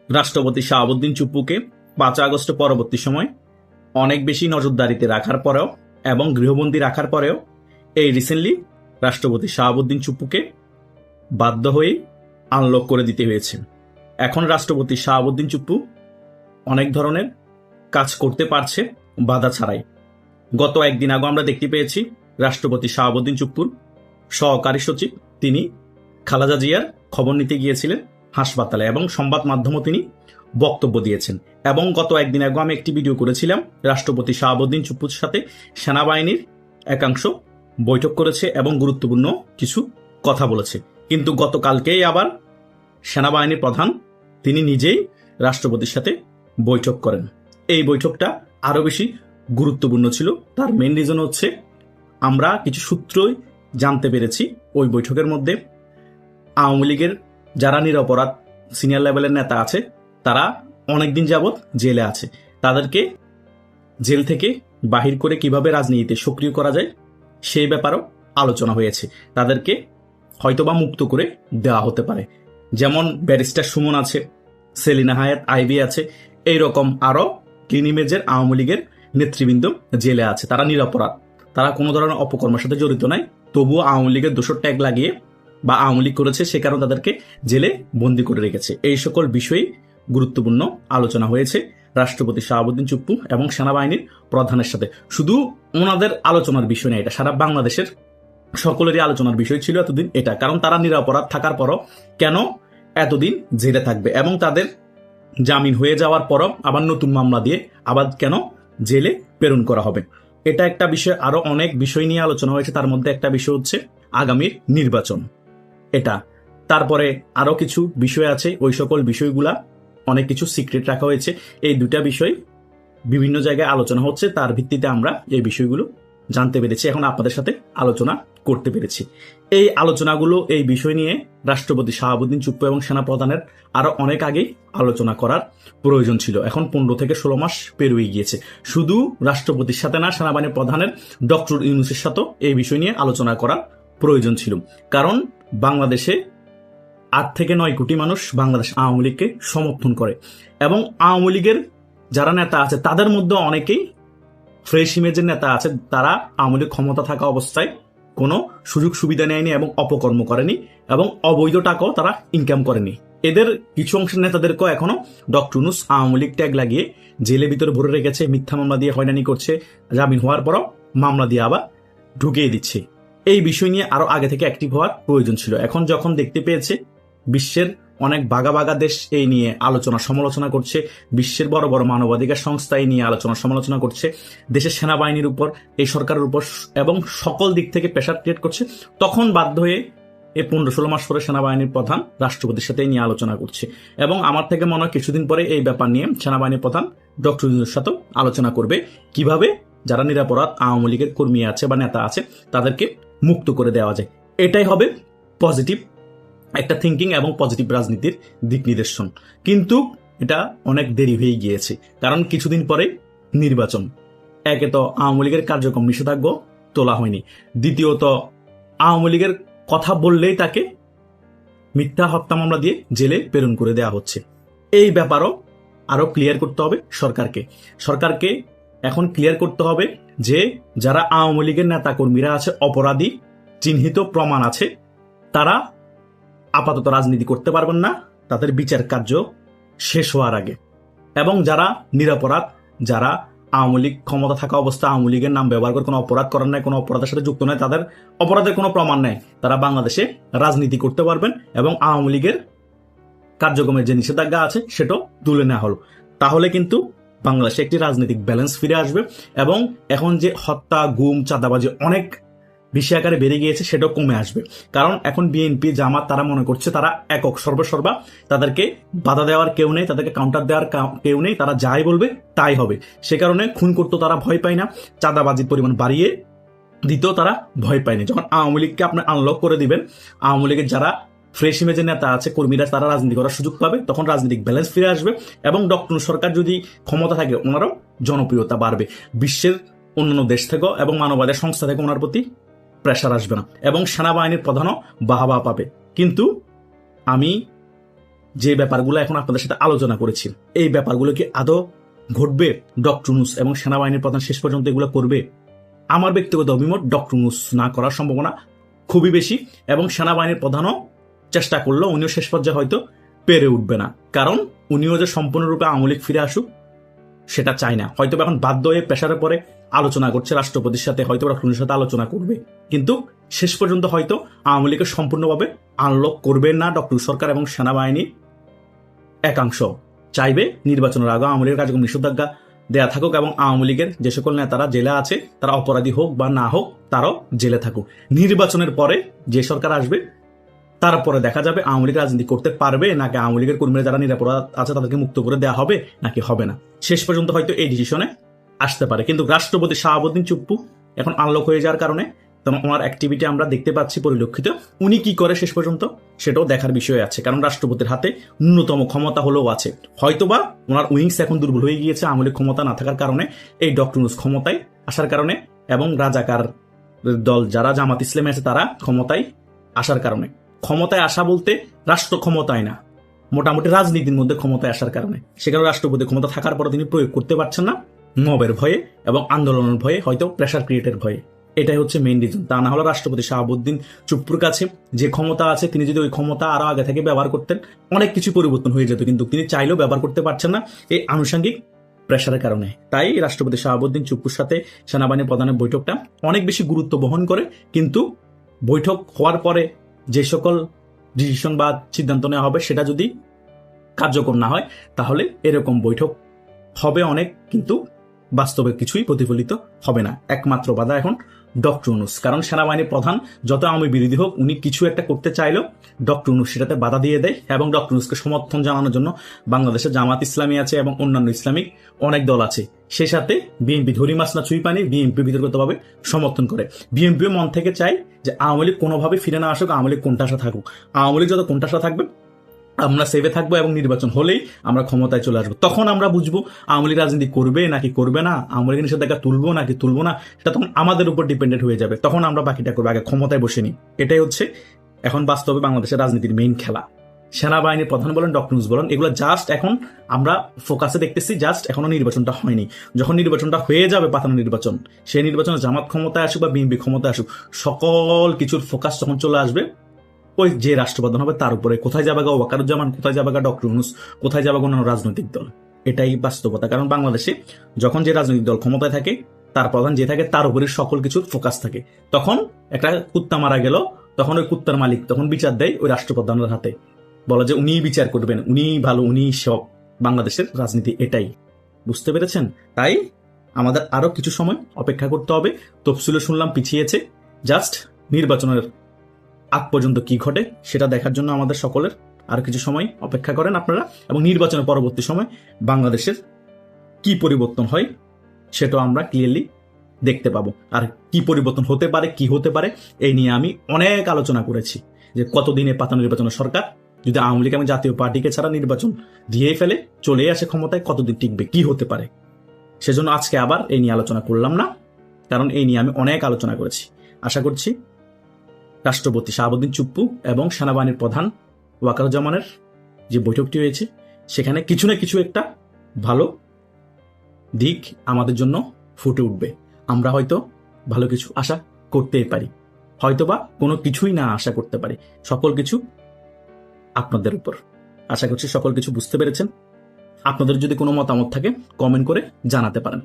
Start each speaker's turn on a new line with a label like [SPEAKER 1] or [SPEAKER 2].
[SPEAKER 1] রাষ্ট্রপতি শাহাবুদ্দিন চুপ্পুকে 5 আগস্ট পরবর্তী সময় অনেক বেশি নজরদারিতে রাখার পরেও এবং গৃহবন্দী রাখার পরেও এই রিসেন্টলি রাষ্ট্রপতি শাহাবুদ্দিন চুপ্পুকে বাধ্য হয়ে আনলক করে দিতে হয়েছে। এখন রাষ্ট্রপতি শাহাবুদ্দিন চুপ্পু অনেক ধরনের কাজ করতে পারছে বাধা ছাড়াই। গত একদিন আগে আমরা দেখতে পেয়েছি রাষ্ট্রপতি শাহাবুদ্দিন চুপ্পুর সহকারী সচিব তিনি খালেদা জিয়ার খবর নিতে গিয়েছিলেন হাসপাতালে এবং সংবাদ মাধ্যমে তিনি বক্তব্য দিয়েছেন। এবং গত একদিন আগে আমি একটি ভিডিও করেছিলাম রাষ্ট্রপতি শাহাবুদ্দিন চুপ্পুর সাথে সেনাবাহিনীর একাংশ বৈঠক করেছে এবং গুরুত্বপূর্ণ কিছু কথা বলেছে। কিন্তু গতকালকেই আবার সেনাবাহিনীর প্রধান তিনি নিজেই রাষ্ট্রপতির সাথে বৈঠক করেন। এই বৈঠকটা আরো বেশি গুরুত্বপূর্ণ ছিল। তার মেইন রিজন হচ্ছে আমরা কিছু সূত্রই জানতে পেরেছি ওই বৈঠকের মধ্যে আওয়ামী লীগের যারা নিরপরাধ সিনিয়র লেভেলের নেতা আছে তারা অনেকদিন যাবৎ জেলে আছে। তাদেরকে জেল থেকে বাহির করে কিভাবে রাজনীতিতে সক্রিয় করা যায় সেই ব্যাপারেও আলোচনা হয়েছে। তাদেরকে হয়তোবা মুক্ত করে দেওয়া হতে পারে। যেমন ব্যারিস্টার সুমন আছে, সেলিনা হায়াত আইভি আছে, এইরকম আরো ক্লিন ইমেজের আওয়ামী লীগের নেতৃবৃন্দ জেলে আছে। তারা নিরপরাধ, তারা কোনো ধরনের অপকর্মের সাথে জড়িত নাই, তবুও আওয়ামী লীগের দোষর ট্যাগ লাগিয়ে বা আওয়ামী লীগ করেছে সে কারণে তাদেরকে জেলে বন্দী করে রেখেছে। এই সকল বিষয়ে গুরুত্বপূর্ণ আলোচনা হয়েছে রাষ্ট্রপতি শাহাবুদ্দিন চুপ্পু এবং সেনাবাহিনীর প্রধানের সাথে। শুধু ওনাদের আলোচনার বিষয় না, এটা সারা বাংলাদেশের সকলেরই আলোচনার বিষয় ছিল এতদিন এটা। কারণ তারা নিরপরাধ থাকার পরও কেন এতদিন জেলে থাকবে এবং তাদের জামিন হয়ে যাওয়ার পরও আবার নতুন মামলা দিয়ে আবার কেন জেলে প্রেরণ করা হবে। এটা একটা বিষয়। আরো অনেক বিষয় নিয়ে আলোচনা হয়েছে। তার মধ্যে একটা বিষয় হচ্ছে আগামীর নির্বাচন। এটা তারপরে আরো কিছু বিষয় আছে, ওই সকল বিষয়গুলা অনেক কিছু সিক্রেট রাখা হয়েছে। এই দুটা বিষয় বিভিন্ন জায়গায় আলোচনা হচ্ছে, তার ভিত্তিতে আমরা এই বিষয়গুলো জানতে পেরেছি, এখন আপনাদের সাথে আলোচনা করতে পেরেছি। এই আলোচনাগুলো এই বিষয় নিয়ে রাষ্ট্রপতি শাহাবুদ্দিন চুপ্পু এবং সেনাপ্রধানের আরো অনেক আগেই আলোচনা করার প্রয়োজন ছিল। এখন 15 থেকে 16 মাস পেরিয়ে গিয়েছে। শুধু রাষ্ট্রপতির সাথে না, সেনাবাহিনীর প্রধানের ডক্টর ইউনূসের সাথেও এই বিষয় নিয়ে আলোচনা করার প্রয়োজন ছিল। কারণ বাংলাদেশে 8 থেকে 9 কোটি মানুষ বাংলাদেশ আওয়ামী লীগকে সমর্থন করে এবং আওয়ামী লীগের যারা নেতা আছে তাদের মধ্যে অনেকেই ফ্রেশ ইমেজের নেতা আছে। তারা আওয়ামী লীগ ক্ষমতা থাকা অবস্থায় কোনো সুযোগ সুবিধা নেয়নি এবং অপকর্ম করেনি এবং অবৈধ টাকাও তারা ইনকাম করেনি। এদের কিছু অংশের নেতাদেরকেও এখনো ডক্টর ইউনূস আওয়ামী লীগ ট্যাগ লাগিয়ে জেলের ভিতরে ভরে রেখেছে, মিথ্যা মামলা দিয়ে হয়রানি করছে, জামিন হওয়ার পরও মামলা দিয়ে আবার ঢুকিয়ে দিচ্ছে। এই বিষয় নিয়ে আরো আগে থেকে অ্যাক্টিভ হওয়ার প্রয়োজন ছিল। এখন যখন দেখতে পেয়েছে বিশ্বের অনেক বাগা বাগা দেশ এই নিয়ে আলোচনা সমালোচনা করছে, বিশ্বের বড় বড় মানবাধিকার সংস্থা এই নিয়ে আলোচনা সমালোচনা করছে, দেশের সেনাবাহিনীর উপর, এই সরকারের উপর এবং সকল দিক থেকে প্রেশার ক্রিয়েট করছে, তখন বাধ্য হয়ে এই 15-16 মাস পরে সেনাবাহিনীর প্রধান রাষ্ট্রপতির সাথে এই নিয়ে আলোচনা করছে। এবং আমার থেকে মনে হয় কিছুদিন পরে এই ব্যাপার নিয়ে সেনাবাহিনীর প্রধান ডক্টর ইউনূসের সাথেও আলোচনা করবে কিভাবে যারা নিরপরাধ আওয়ামী লীগের কর্মী আছে বা নেতা আছে তাদেরকে মুক্ত করে দেওয়া যায়। এটাই হবে পজিটিভ একটা থিঙ্কিং এবং পজিটিভ রাজনীতির দিক নির্দেশন। কিন্তু এটা অনেক দেরি হয়ে গিয়েছে, কারণ কিছুদিন পরে নির্বাচন। একে তো আওয়ামী লীগের কার্যক্রম নিষেধাজ্ঞা তোলা হয়নি, দ্বিতীয়ত আওয়ামী লীগের কথা বললেই তাকে মিথ্যা হত্যা মামলা দিয়ে জেলে প্রেরণ করে দেওয়া হচ্ছে। এই ব্যাপারও আরো ক্লিয়ার করতে হবে সরকারকে এখন ক্লিয়ার করতে হবে যে যারা আওয়ামী লীগের নেতা কর্মীরা আছে, অপরাধী চিহ্নিত প্রমাণ আছে, তারা আপাতত রাজনীতি করতে পারবেন না তাদের বিচার কার্য শেষ হওয়ার আগে। এবং যারা নিরপরাধ, যারা আওয়ামী লীগ ক্ষমতা থাকা অবস্থা আওয়ামী লীগের নাম ব্যবহার করে কোনো অপরাধ করেন নাই, কোনো অপরাধের সাথে যুক্ত নয়, তাদের অপরাধের কোনো প্রমাণ নেই, তারা বাংলাদেশে রাজনীতি করতে পারবেন এবং আওয়ামী লীগের কার্যক্রমের যে নিষেধাজ্ঞা আছে সেটাও তুলে নেওয়া হলো। তাহলে কিন্তু বাংলাদেশে একটি রাজনৈতিক ব্যালেন্স ফিরে আসবে এবং এখন যে হত্যা, গুম, চাঁদাবাজি অনেক বেশি আকারে বেড়ে গিয়েছে সেটাও কমে আসবে। কারণ এখন বিএনপি, জামাত তারা মনে করছে তারা একক সর্বসর্বা, তাদেরকে বাধা দেওয়ার কেউ নেই, তাদেরকে কাউন্টার দেওয়ার কেউ নেই, তারা যাই বলবে তাই হবে। সে কারণে খুন করতে তারা ভয় পায় না, চাঁদাবাজির পরিমাণ বাড়িয়ে দিতেও তারা ভয় পায়নি। যখন আওয়ামী লীগকে আপনি আনলক করে দিবেন, আওয়ামী লীগের যারা ফ্রেশ ইমেজের নেতা আছে, কর্মীরা, তারা রাজনীতি করার সুযোগ পাবে, তখন রাজনৈতিক ব্যালেন্স ফিরে আসবে এবং ডক্টর সরকার যদি ক্ষমতা থাকে ওনারও জনপ্রিয়তা বাড়বে। বিশ্বের অন্যান্য দেশ থেকেও এবং মানবাধিকার সংস্থা থেকে ওনার প্রতি প্রেশার আসবে না এবং সেনাবাহিনীর প্রধানও বাহবা পাবে। কিন্তু আমি যে ব্যাপারগুলো এখন আপনাদের সাথে আলোচনা করেছি, এই ব্যাপারগুলো কি আদৌ ঘটবে? ডক্টর ইউনূস এবং সেনাবাহিনীর প্রধান শেষ পর্যন্ত এগুলো করবে? আমার ব্যক্তিগত অভিমত, ডক্টর ইউনূস না করার সম্ভাবনা খুবই বেশি, এবং সেনাবাহিনীর প্রধানও চেষ্টা করলেও উনিও শেষ পর্যায়ে হয়তো পেরে উঠবে না, কারণ উনিও যে সম্পূর্ণরূপে আওয়ামী লীগ ফিরে আসুক সেটা চায় না। হয়তো এখন বাধ্য হয়ে প্রেসারের পরে আলোচনা করছে রাষ্ট্রপতির সাথে, হয়তো ডক্টর সাথে আলোচনা করবে, কিন্তু শেষ পর্যন্ত হয়তো আওয়ামী লীগকে সম্পূর্ণভাবে আনলক করবে না ডক্টর সরকার, এবং সেনাবাহিনী একাংশ চাইবে নির্বাচনের আগে আওয়ামী লীগের কার্যক্রম নিষেধাজ্ঞা দেয়া থাকুক, এবং আওয়ামী লীগের যে সকল নেতারা জেলে আছে তারা অপরাধী হোক বা না হোক তারাও জেলে থাকুক। নির্বাচনের পরে যে সরকার আসবে তারপরে দেখা যাবে আওয়ামী লীগ রাজনীতি করতে পারবে নাকি আওয়ামী লীগের কর্মীরা যারা নিরাপরাধ আছে তাদেরকে মুক্ত করে দেওয়া হবে নাকি হবে না। শেষ পর্যন্ত হয়তো এই ডিসিশনে আসতে পারে, কিন্তু রাষ্ট্রপতি শাহাবুদ্দিন চুপ্পু এখন আনলক হয়ে যাওয়ার কারণে ওনার অ্যাক্টিভিটি আমরা দেখতে পাচ্ছি পরিলক্ষিত। উনি কি করে শেষ পর্যন্ত সেটাও দেখার বিষয় আছে, কারণ রাষ্ট্রপতির হাতে ন্যূনতম ক্ষমতা হলেও আছে। হয়তোবা ওনার উইংস এখন দুর্বল হয়ে গিয়েছে আওয়ামী লীগ ক্ষমতা না থাকার কারণে, এই ডক্টর ইউনূস ক্ষমতায় আসার কারণে, এবং রাজাকার দল যারা জামাত ইসলামী আছে তারা ক্ষমতায় আসার কারণে। ক্ষমতায় আসা বলতে রাষ্ট্র ক্ষমতায় না, মোটামুটি রাজনীতির মধ্যে ক্ষমতায় আসার কারণে। সেখানে রাষ্ট্রপতি ক্ষমতা থাকার পরে তিনি প্রয়োগ করতে পারছেন না, মবের ভয়ে এবং আন্দোলনের ভয়ে, হয়তো প্রেসার ক্রিয়েটের ভয়ে। এটাই হচ্ছে মেইন রিজন। তা না হলে রাষ্ট্রপতি শাহাবুদ্দিন চুপ্পুর কাছে যে ক্ষমতা আছে, তিনি যদি ওই ক্ষমতা আরো আগে থেকে ব্যবহার করতেন অনেক কিছু পরিবর্তন হয়ে যেত, কিন্তু তিনি চাইলেও ব্যবহার করতে পারছেন না এই আনুষঙ্গিক প্রেসারের কারণে। তাই রাষ্ট্রপতি শাহাবুদ্দিন চুপ্পুর সাথে সেনাবাহিনীর প্রধানের বৈঠকটা অনেক বেশি গুরুত্ব বহন করে, কিন্তু বৈঠক হওয়ার পরে যে সকল ডিসিশন বা সিদ্ধান্ত নেওয়া হবে সেটা যদি কার্যকর না হয় তাহলে এরকম বৈঠক হবে অনেক, কিন্তু বাস্তবে কিছুই প্রতিফলিত হবে না। একমাত্র বাধা এখন ডক্টর ইউনূস, কারণ সেনাবাহিনীর প্রধান যত আওয়ামী বিরোধী হোক, উনি কিছু একটা করতে চাইলেও ডক্টর ইউনূস সেটাতে বাধা দিয়ে দেয়, এবং ডক্টর ইউনূসকে সমর্থন জানানোর জন্য বাংলাদেশে জামাত ইসলামী আছে এবং অন্যান্য ইসলামিক অনেক দল আছে, সে সাথে বিএনপি ধরি মাছ না চুই পানি বিএনপি বিতর্কিতভাবে সমর্থন করে। বিএনপিও মন থেকে চায় যে আওয়ামী লীগ কোনোভাবে ফিরে না আসুক, আওয়ামী লীগ কোণঠাসা থাকুক। আওয়ামী লীগ যত কোণঠাসা থাকবে আমরা সেভে থাকবো, এবং নির্বাচন হলেই আমরা ক্ষমতায় চলে আসবো। তখন আমরা বুঝবো আওয়ামী লীগ রাজনীতি করবে নাকি করবে না, আওয়ামী লীগ নিষেধাজ্ঞা তুলবো নাকি তুলবো না, সেটা তখন আমাদের উপর ডিপেন্ডেন্ট হয়ে যাবে। তখন আমরা বাকিটা করবো, আগে ক্ষমতায় বসে নি। এটাই হচ্ছে এখন বাস্তবে বাংলাদেশের রাজনীতির মেইন খেলা। সেনাবাহিনীর প্রধান বলেন, ডক্টর ইউনূস বলেন, এগুলো জাস্ট এখন আমরা ফোকাসে দেখতেছি, জাস্ট এখনো নির্বাচনটা হয়নি। যখন নির্বাচনটা হয়ে যাবে, পাতানো নির্বাচন, সেই নির্বাচনে জামাত ক্ষমতায় আসুক বা বিএনপি ক্ষমতায় আসুক, সকল কিছুর ফোকাস যখন চলে আসবে ওই যে রাষ্ট্রপ্রধান হবে তার উপরে। কোথায় যাবে গা ওয়াকারুজ্জামান, কোথায় যাবে গা ডক্টর ইউনূস, কোথায় যাবে অন্যান্য রাজনৈতিক দল, এটাই বাস্তবতা। কারণ বাংলাদেশে যখন যে রাজনৈতিক দল ক্ষমতায় থাকে, তার প্রধান যে থাকে তার উপরে সকল কিছুর ফোকাস থাকে। তখন একটা কুত্তা মারা গেল, তখন ওই কুত্তার মালিক তখন বিচার দেয় ওই রাষ্ট্রপ্রধানের হাতে, বলা যে উনিই বিচার করবেন, উনিই ভালো, উনিই সব। বাংলাদেশের রাজনীতি এটাই, বুঝতে পেরেছেন? তাই আমাদের আরো কিছু সময় অপেক্ষা করতে হবে। তফসিলে শুনলাম পিছিয়েছে, জাস্ট নির্বাচনের আগ পর্যন্ত কি ঘটে সেটা দেখার জন্য আমাদের সকলের আরো কিছু সময় অপেক্ষা করেন আপনারা, এবং নির্বাচনের পরবর্তী সময় বাংলাদেশের কি পরিবর্তন হয় সেটাও আমরা ক্লিয়ারলি দেখতে পাবো। আর কি পরিবর্তন হতে পারে, কি হতে পারে, এই নিয়ে আমি অনেক আলোচনা করেছি, যে কতদিনে পাতানো নির্বাচনের সরকার যদি আওয়ামী লীগ এবং জাতীয় পার্টিকে ছাড়া নির্বাচন দিয়ে ফেলে, চলে আসে ক্ষমতায়, কতদিন টিকবে, কি হতে পারে। সেজন্য আজকে আবার এই নিয়ে আলোচনা করলাম না, কারণ এই নিয়ে আমি অনেক আলোচনা করেছি। আশা করছি রাষ্ট্রপতি শাহাবুদ্দিন চুপ্পু এবং সেনাবাহিনীর প্রধান ওয়াকারুজ্জামানের যে বৈঠকটি হয়েছে, সেখানে কিছু না কিছু একটা ভালো দিক আমাদের জন্য ফুটে উঠবে। আমরা হয়তো ভালো কিছু আশা করতেই পারি, হয়তোবা কোনো কিছুই না আশা করতে পারি। সকল কিছু আপনাদের উপর। আশা করছি সকল কিছু বুঝতে পেরেছেন। আপনাদের যদি কোনো মতামত থাকে কমেন্ট করে জানাতে পারেন।